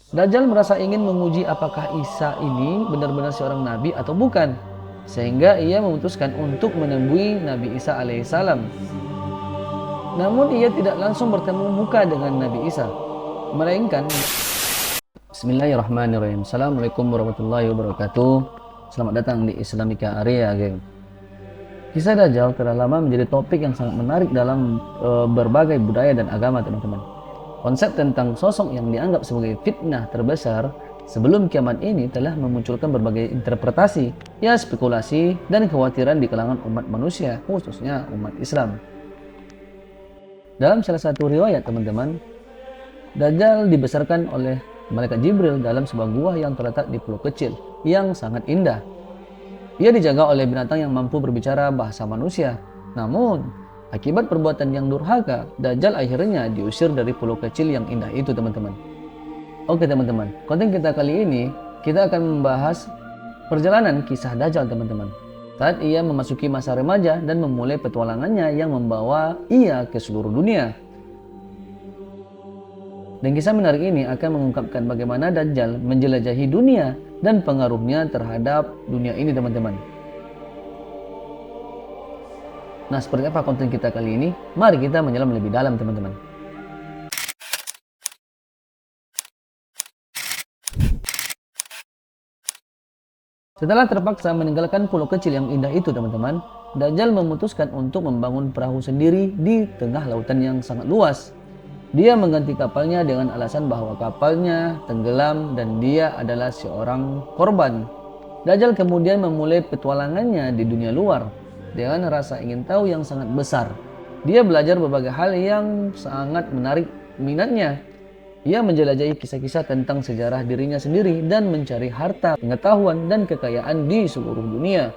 Dajjal merasa ingin menguji apakah Isa ini benar-benar seorang nabi atau bukan, sehingga ia memutuskan untuk menemui Nabi Isa alaihissalam. Namun ia tidak langsung bertemu muka dengan Nabi Isa, melainkan Bismillahirrahmanirrahim. Assalamualaikum warahmatullahi wabarakatuh. Selamat datang di Islamika Area Game. Kisah Dajjal telah lama menjadi topik yang sangat menarik dalam berbagai budaya dan agama, teman-teman. Konsep tentang sosok yang dianggap sebagai fitnah terbesar sebelum kiamat ini telah memunculkan berbagai interpretasi, spekulasi, dan kekhawatiran di kalangan umat manusia, khususnya umat Islam. Dalam salah satu riwayat, teman-teman, Dajjal dibesarkan oleh Malaikat Jibril dalam sebuah gua yang terletak di pulau kecil yang sangat indah. Ia dijaga oleh binatang yang mampu berbicara bahasa manusia. Namun, akibat perbuatan yang durhaka, Dajjal akhirnya diusir dari pulau kecil yang indah itu, teman-teman. Oke, teman-teman, konten kita kali ini, kita akan membahas perjalanan kisah Dajjal, teman-teman. Saat ia memasuki masa remaja dan memulai petualangannya yang membawa ia ke seluruh dunia. Dan kisah menarik ini akan mengungkapkan bagaimana Dajjal menjelajahi dunia dan pengaruhnya terhadap dunia ini, teman-teman. Nah, seperti apa konten kita kali ini? Mari kita menyelam lebih dalam, teman-teman. Setelah terpaksa meninggalkan pulau kecil yang indah itu, teman-teman, Dajjal memutuskan untuk membangun perahu sendiri di tengah lautan yang sangat luas. Dia mengganti kapalnya dengan alasan bahwa kapalnya tenggelam dan dia adalah seorang korban. Dajjal kemudian memulai petualangannya di dunia luar dengan rasa ingin tahu yang sangat besar. Dia belajar berbagai hal yang sangat menarik minatnya. Ia menjelajahi kisah-kisah tentang sejarah dirinya sendiri dan mencari harta, pengetahuan, dan kekayaan di seluruh dunia.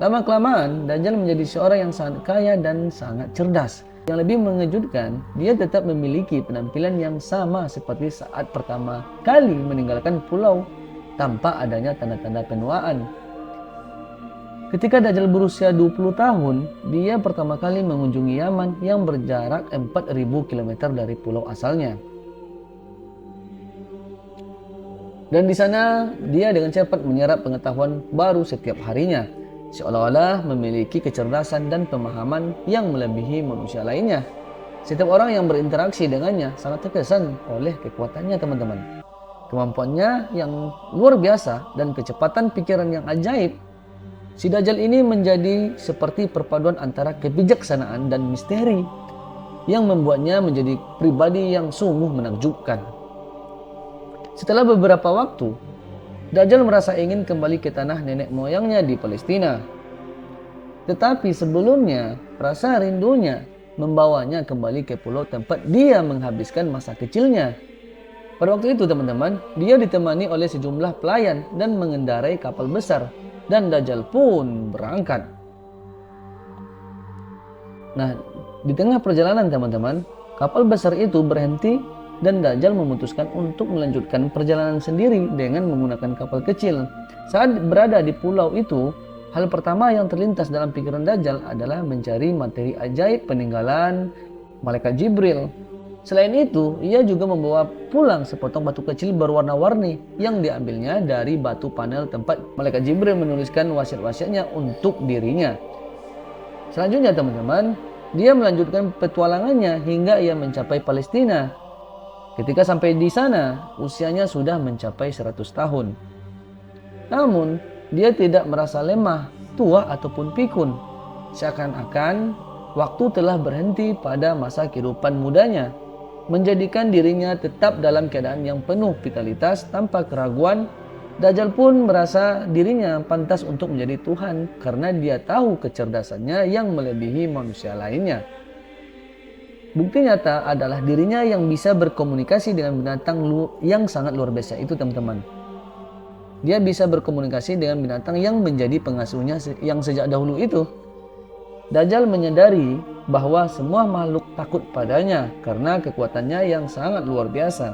Lama-kelamaan, Dajjal menjadi seorang yang sangat kaya dan sangat cerdas. Yang lebih mengejutkan, dia tetap memiliki penampilan yang sama seperti saat pertama kali meninggalkan pulau tanpa adanya tanda-tanda penuaan. Ketika Dajjal berusia 20 tahun, dia pertama kali mengunjungi Yaman yang berjarak 4.000 km dari pulau asalnya. Dan di sana, dia dengan cepat menyerap pengetahuan baru setiap harinya, seolah-olah memiliki kecerdasan dan pemahaman yang melebihi manusia lainnya. Setiap orang yang berinteraksi dengannya sangat terkesan oleh kekuatannya, teman-teman. Kemampuannya yang luar biasa dan kecepatan pikiran yang ajaib. Si Dajjal ini menjadi seperti perpaduan antara kebijaksanaan dan misteri yang membuatnya menjadi pribadi yang sungguh menakjubkan. Setelah beberapa waktu, Dajjal merasa ingin kembali ke tanah nenek moyangnya di Palestina. Tetapi sebelumnya, rasa rindunya membawanya kembali ke pulau tempat dia menghabiskan masa kecilnya. Pada waktu itu, teman-teman, dia ditemani oleh sejumlah pelayan dan mengendarai kapal besar, dan Dajjal pun berangkat. Nah, di tengah perjalanan, teman-teman, kapal besar itu berhenti dan Dajjal memutuskan untuk melanjutkan perjalanan sendiri dengan menggunakan kapal kecil. Saat berada di pulau itu, hal pertama yang terlintas dalam pikiran Dajjal adalah mencari materi ajaib peninggalan Malaikat Jibril. Selain itu, ia juga membawa pulang sepotong batu kecil berwarna-warni yang diambilnya dari batu panel tempat Malaikat Jibril menuliskan wasiat-wasiatnya untuk dirinya. Selanjutnya, teman-teman, dia melanjutkan petualangannya hingga ia mencapai Palestina. Ketika sampai di sana, usianya sudah mencapai 100 tahun. Namun, dia tidak merasa lemah, tua ataupun pikun. Seakan-akan waktu telah berhenti pada masa kehidupan mudanya, menjadikan dirinya tetap dalam keadaan yang penuh vitalitas tanpa keraguan. Dajjal pun merasa dirinya pantas untuk menjadi Tuhan karena dia tahu kecerdasannya yang melebihi manusia lainnya. Bukti nyata adalah dirinya yang bisa berkomunikasi dengan binatang yang sangat luar biasa itu, teman-teman. Dia bisa berkomunikasi dengan binatang yang menjadi pengasuhnya yang sejak dahulu itu. Dajjal menyadari bahwa semua makhluk takut padanya karena kekuatannya yang sangat luar biasa.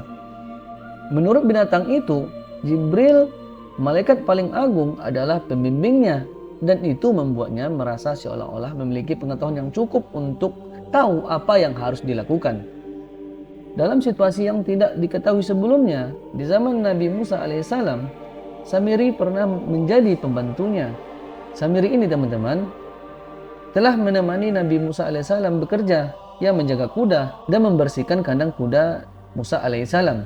Menurut binatang itu, Jibril, malaikat paling agung, adalah pembimbingnya, dan itu membuatnya merasa seolah-olah memiliki pengetahuan yang cukup untuk tahu apa yang harus dilakukan. Dalam situasi yang tidak diketahui sebelumnya, di zaman Nabi Musa alaihissalam, Samiri pernah menjadi pembantunya. Samiri ini teman-teman telah menemani Nabi Musa alaihissalam bekerja, yang menjaga kuda dan membersihkan kandang kuda Musa alaihissalam.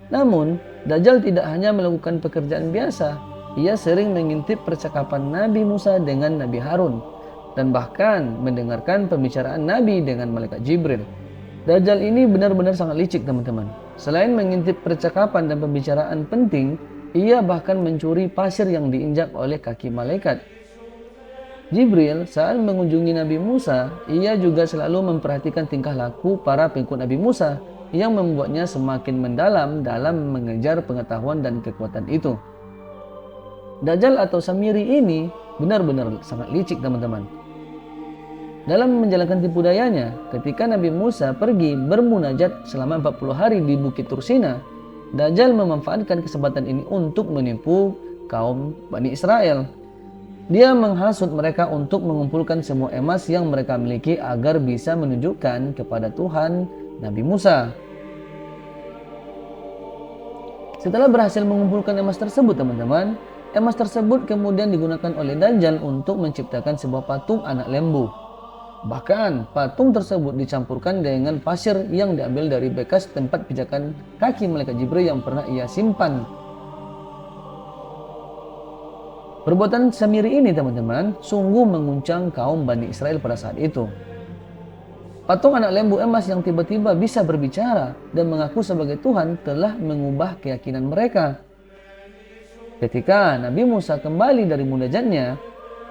Namun, Dajjal tidak hanya melakukan pekerjaan biasa, ia sering mengintip percakapan Nabi Musa dengan Nabi Harun, dan bahkan mendengarkan pembicaraan Nabi dengan malaikat Jibril. Dajjal ini benar-benar sangat licik teman-teman. Selain mengintip percakapan dan pembicaraan penting, ia bahkan mencuri pasir yang diinjak oleh kaki malaikat. Jibril saat mengunjungi Nabi Musa, ia juga selalu memperhatikan tingkah laku para pengikut Nabi Musa yang membuatnya semakin mendalam dalam mengejar pengetahuan dan kekuatan itu. Dajjal atau Samiri ini benar-benar sangat licik teman-teman. Dalam menjalankan tipu dayanya, ketika Nabi Musa pergi bermunajat selama 40 hari di Bukit Tursina, Dajjal memanfaatkan kesempatan ini untuk menipu kaum Bani Israel. Dia menghasut mereka untuk mengumpulkan semua emas yang mereka miliki agar bisa menunjukkan kepada Tuhan Nabi Musa. Setelah berhasil mengumpulkan emas tersebut teman-teman, emas tersebut kemudian digunakan oleh Dajjal untuk menciptakan sebuah patung anak lembu. Bahkan patung tersebut dicampurkan dengan pasir yang diambil dari bekas tempat pijakan kaki malaikat Jibril yang pernah ia simpan. Perbuatan Samiri ini teman-teman sungguh menguncang kaum Bani Israel pada saat itu. Patung anak lembu emas yang tiba-tiba bisa berbicara dan mengaku sebagai Tuhan telah mengubah keyakinan mereka. Ketika Nabi Musa kembali dari munajatnya,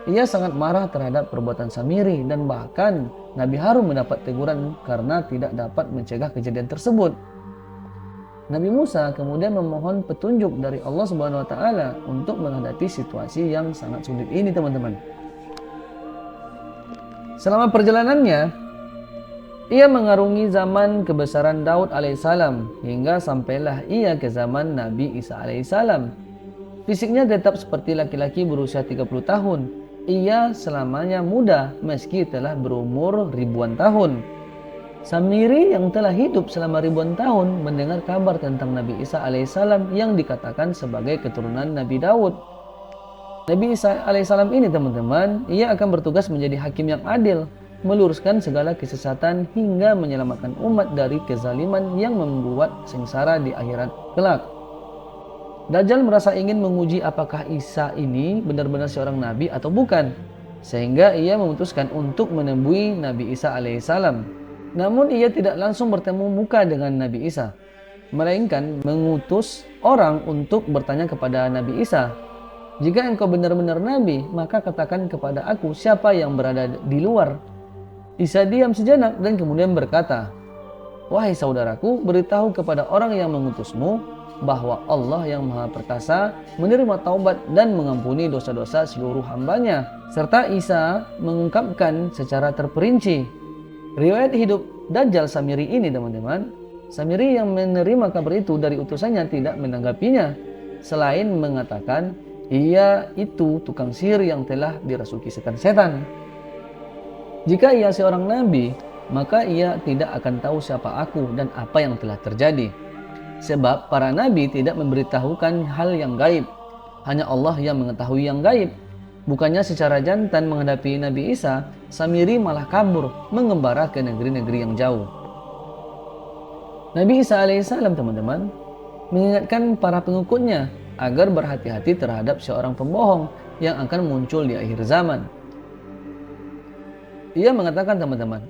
ia sangat marah terhadap perbuatan Samiri dan bahkan Nabi Harun mendapat teguran karena tidak dapat mencegah kejadian tersebut. Nabi Musa kemudian memohon petunjuk dari Allah Subhanahu wa taala untuk menghadapi situasi yang sangat sulit ini, teman-teman. Selama perjalanannya, ia mengarungi zaman kebesaran Daud alaihissalam hingga sampailah ia ke zaman Nabi Isa alaihissalam. Fisiknya tetap seperti laki-laki berusia 30 tahun. Ia selamanya muda meski telah berumur ribuan tahun. Samiri yang telah hidup selama ribuan tahun mendengar kabar tentang Nabi Isa alaihissalam yang dikatakan sebagai keturunan Nabi Daud. Nabi Isa alaihissalam ini teman-teman, ia akan bertugas menjadi hakim yang adil, meluruskan segala kesesatan hingga menyelamatkan umat dari kezaliman yang membuat sengsara di akhirat kelak. Dajjal merasa ingin menguji apakah Isa ini benar-benar seorang nabi atau bukan, sehingga ia memutuskan untuk menemui Nabi Isa alaihissalam. Namun ia tidak langsung bertemu muka dengan Nabi Isa, melainkan mengutus orang untuk bertanya kepada Nabi Isa, "Jika engkau benar-benar nabi, maka katakan kepada aku siapa yang berada di luar." Isa diam sejenak dan kemudian berkata, "Wahai saudaraku, beritahu kepada orang yang mengutusmu bahwa Allah yang Maha Perkasa menerima taubat dan mengampuni dosa-dosa seluruh hambanya." Serta Isa mengungkapkan secara terperinci riwayat hidup Dajjal Samiri ini, teman-teman. Samiri yang menerima kabar itu dari utusannya tidak menanggapinya, selain mengatakan ia itu tukang sihir yang telah dirasuki setan. Jika ia seorang nabi, maka ia tidak akan tahu siapa aku dan apa yang telah terjadi. Sebab para nabi tidak memberitahukan hal yang gaib. Hanya Allah yang mengetahui yang gaib. Bukannya secara jantan menghadapi Nabi Isa, Samiri malah kabur mengembara ke negeri-negeri yang jauh. Nabi Isa alaihissalam, teman-teman, mengingatkan para pengikutnya agar berhati-hati terhadap seorang pembohong yang akan muncul di akhir zaman. Ia mengatakan, teman-teman,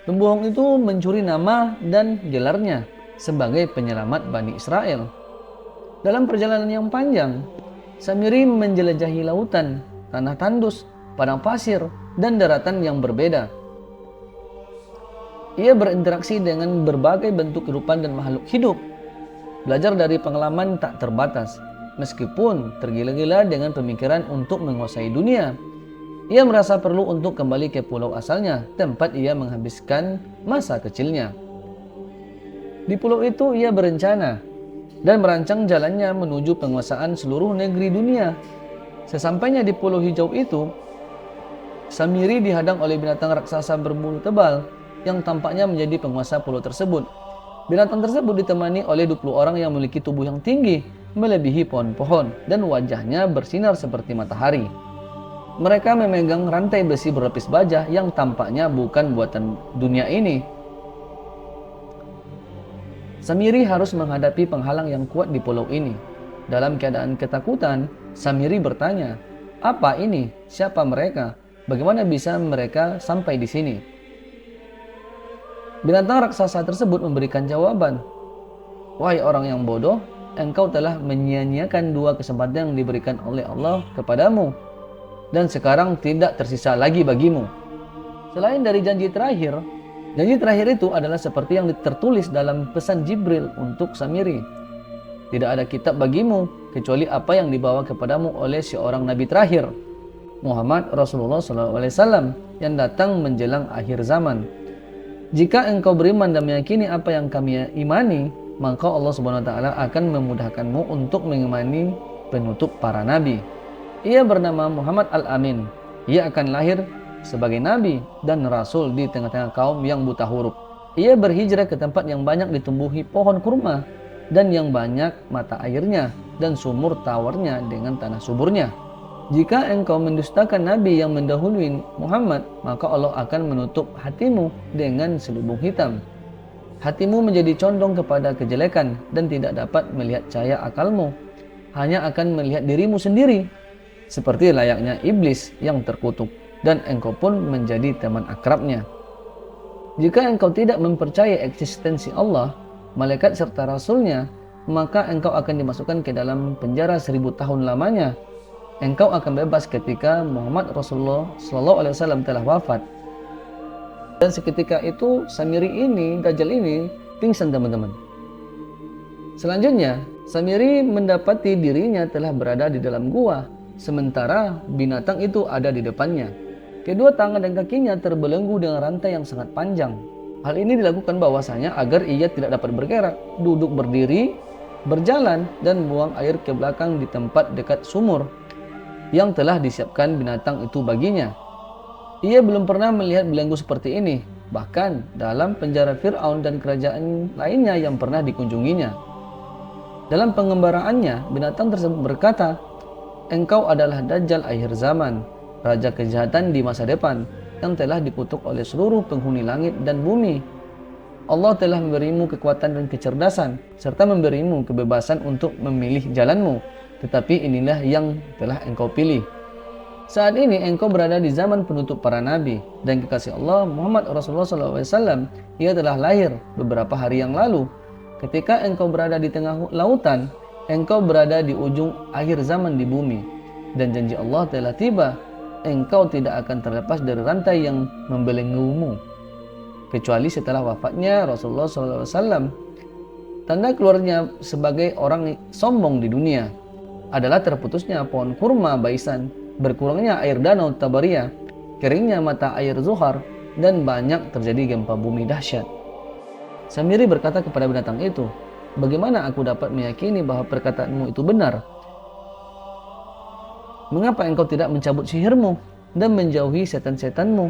pembohong itu mencuri nama dan gelarnya sebagai penyelamat Bani Israel. Dalam perjalanan yang panjang, Samiri menjelajahi lautan, tanah tandus, padang pasir, dan daratan yang berbeda. Ia berinteraksi dengan berbagai bentuk kehidupan dan makhluk hidup, belajar dari pengalaman tak terbatas, meskipun tergila-gila dengan pemikiran untuk menguasai dunia. Ia merasa perlu untuk kembali ke pulau asalnya, tempat ia menghabiskan masa kecilnya. Di pulau itu ia berencana dan merancang jalannya menuju penguasaan seluruh negeri dunia. Sesampainya di pulau hijau itu, Samiri dihadang oleh binatang raksasa berbulu tebal yang tampaknya menjadi penguasa pulau tersebut. Binatang tersebut ditemani oleh 20 orang yang memiliki tubuh yang tinggi, melebihi pohon-pohon, dan wajahnya bersinar seperti matahari. Mereka memegang rantai besi berlapis baja yang tampaknya bukan buatan dunia ini. Samiri harus menghadapi penghalang yang kuat di pulau ini. Dalam keadaan ketakutan, Samiri bertanya, "Apa ini? Siapa mereka? Bagaimana bisa mereka sampai di sini?" Binatang raksasa tersebut memberikan jawaban, "Wahai orang yang bodoh, engkau telah menyia-nyiakan 2 kesempatan yang diberikan oleh Allah kepadamu, dan sekarang tidak tersisa lagi bagimu." Selain dari janji terakhir itu adalah seperti yang tertulis dalam pesan Jibril untuk Samiri. Tidak ada kitab bagimu kecuali apa yang dibawa kepadamu oleh seorang nabi terakhir, Muhammad Rasulullah SAW, yang datang menjelang akhir zaman. Jika engkau beriman dan meyakini apa yang kami imani, maka Allah Subhanahu wa taala akan memudahkanmu untuk mengimani penutup para nabi. Ia bernama Muhammad Al-Amin. Ia akan lahir sebagai nabi dan rasul di tengah-tengah kaum yang buta huruf. Ia berhijrah ke tempat yang banyak ditumbuhi pohon kurma dan yang banyak mata airnya dan sumur tawarnya dengan tanah suburnya. Jika engkau mendustakan nabi yang mendahului Muhammad, maka Allah akan menutup hatimu dengan selubung hitam. Hatimu menjadi condong kepada kejelekan dan tidak dapat melihat cahaya akalmu. Hanya akan melihat dirimu sendiri, seperti layaknya iblis yang terkutuk, dan engkau pun menjadi teman akrabnya. Jika engkau tidak mempercayai eksistensi Allah, malaikat serta rasulnya, maka engkau akan dimasukkan ke dalam penjara 1000 tahun lamanya. Engkau akan bebas ketika Muhammad Rasulullah SAW telah wafat. Dan seketika itu Samiri ini, Dajjal ini, pingsan teman-teman. Selanjutnya, Samiri mendapati dirinya telah berada di dalam gua, sementara binatang itu ada di depannya. Kedua tangan dan kakinya terbelenggu dengan rantai yang sangat panjang. Hal ini dilakukan bahwasanya agar ia tidak dapat bergerak, duduk berdiri, berjalan, dan buang air ke belakang di tempat dekat sumur yang telah disiapkan binatang itu baginya. Ia belum pernah melihat belenggu seperti ini, bahkan dalam penjara Fir'aun dan kerajaan lainnya yang pernah dikunjunginya. Dalam pengembaraannya, binatang tersebut berkata, "Engkau adalah Dajjal akhir zaman, raja kejahatan di masa depan, yang telah dikutuk oleh seluruh penghuni langit dan bumi. Allah telah memberimu kekuatan dan kecerdasan, serta memberimu kebebasan untuk memilih jalanmu, tetapi inilah yang telah engkau pilih. Saat ini engkau berada di zaman penutup para nabi dan kekasih Allah Muhammad Rasulullah SAW. Ia telah lahir beberapa hari yang lalu. Ketika engkau berada di tengah lautan, engkau berada di ujung akhir zaman di bumi, dan janji Allah telah tiba. Engkau tidak akan terlepas dari rantai yang membelenggumu kecuali setelah wafatnya Rasulullah SAW. Tanda keluarnya sebagai orang sombong di dunia adalah terputusnya pohon kurma Baisan, berkurangnya air danau Tabariyah, keringnya mata air Zuhar, dan banyak terjadi gempa bumi dahsyat. Samiri berkata kepada binatang itu, "Bagaimana aku dapat meyakini bahwa perkataanmu itu benar? Mengapa engkau tidak mencabut sihirmu dan menjauhi setan-setanmu?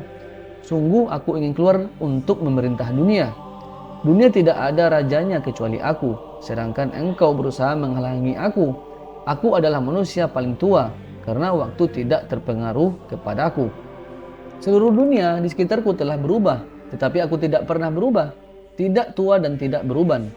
Sungguh aku ingin keluar untuk memerintah dunia. Dunia tidak ada rajanya kecuali aku, sedangkan engkau berusaha menghalangi aku. Aku adalah manusia paling tua, karena waktu tidak terpengaruh kepadaku. Seluruh dunia di sekitarku telah berubah, tetapi aku tidak pernah berubah, tidak tua dan tidak beruban.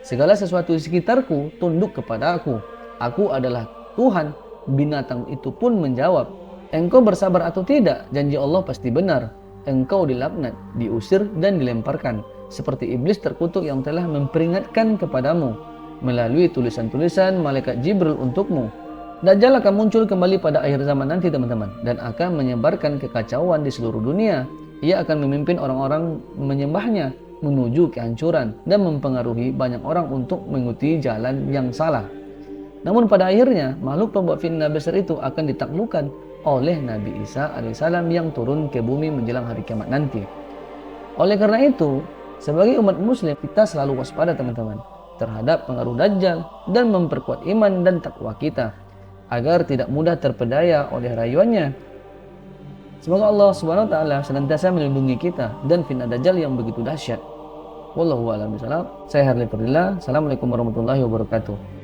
Segala sesuatu di sekitarku tunduk kepada aku. Aku adalah Tuhan." Binatang itu pun menjawab, "Engkau bersabar atau tidak? Janji Allah pasti benar. Engkau dilaknat, diusir, dan dilemparkan, seperti iblis terkutuk yang telah memperingatkan kepadamu melalui tulisan-tulisan malaikat Jibril untukmu. Dajjal akan muncul kembali pada akhir zaman nanti teman-teman, dan akan menyebarkan kekacauan di seluruh dunia. Ia akan memimpin orang-orang menyembahnya menuju kehancuran dan mempengaruhi banyak orang untuk mengikuti jalan yang salah. Namun pada akhirnya, makhluk pembuat fitnah besar itu akan ditaklukkan oleh Nabi Isa alaihissalam yang turun ke bumi menjelang hari kiamat nanti. Oleh karena itu, sebagai umat muslim, kita selalu waspada teman-teman terhadap pengaruh Dajjal dan memperkuat iman dan takwa kita agar tidak mudah terpedaya oleh rayuannya. Semoga Allah Subhanahu wa taala senantiasa melindungi kita dan fitnah dajjal yang begitu dahsyat. Wallahu a'lam bishawab. Saya Harli Fardillah. Assalamualaikum warahmatullahi wabarakatuh.